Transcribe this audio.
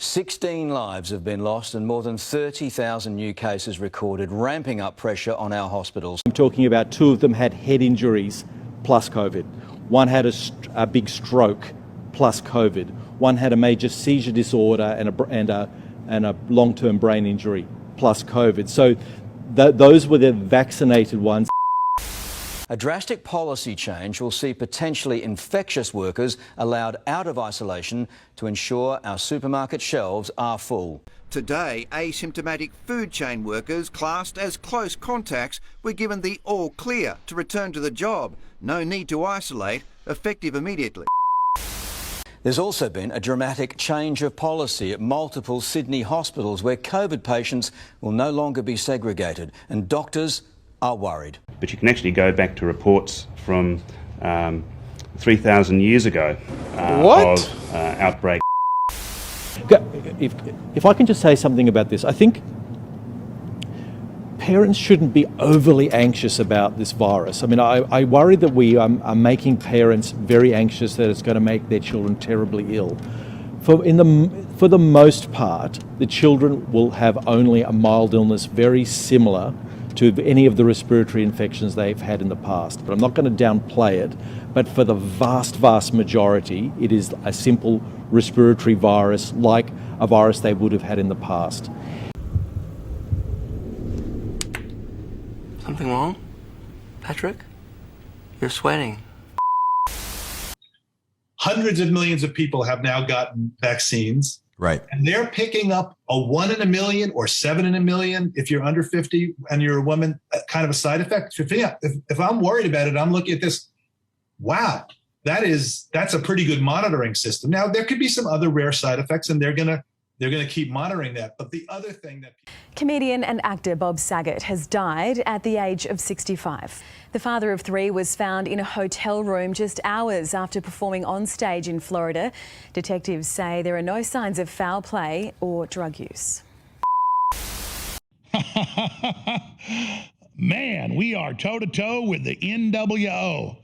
16 lives have been lost and more than 30,000 new cases recorded, ramping up pressure on our hospitals. I'm talking about 2 of them had head injuries plus COVID. One had a big stroke plus COVID. One had a major seizure disorder and a long-term brain injury plus COVID. So those were the vaccinated ones. A drastic policy change will see potentially infectious workers allowed out of isolation to ensure our supermarket shelves are full. Today, asymptomatic food chain workers classed as close contacts were given the all clear to return to the job. No need to isolate, effective immediately. There's also been a dramatic change of policy at multiple Sydney hospitals where COVID patients will no longer be segregated, and doctors are worried. But you can actually go back to reports from 3,000 years ago of outbreak. If I can just say something about this, I think parents shouldn't be overly anxious about this virus. I mean, I worry that we are making parents very anxious that it's going to make their children terribly ill. For the most part, the children will have only a mild illness very similar to any of the respiratory infections they've had in the past. But I'm not going to downplay it, but for the vast majority, it is a simple respiratory virus like a virus they would have had in the past. Something wrong? Patrick? You're sweating. Hundreds of millions of people have now gotten vaccines. Right. And they're picking up a 1 in a million or 7 in a million if you're under 50 and you're a woman, kind of a side effect. If I'm worried about it, I'm looking at this, wow, that's a pretty good monitoring system. Now, there could be some other rare side effects, and they're gonna keep monitoring that. But the other thing that... Comedian and actor Bob Saget has died at the age of 65. The father of 3 was found in a hotel room just hours after performing on stage in Florida. Detectives say there are no signs of foul play or drug use. Man, we are toe-to-toe with the NWO.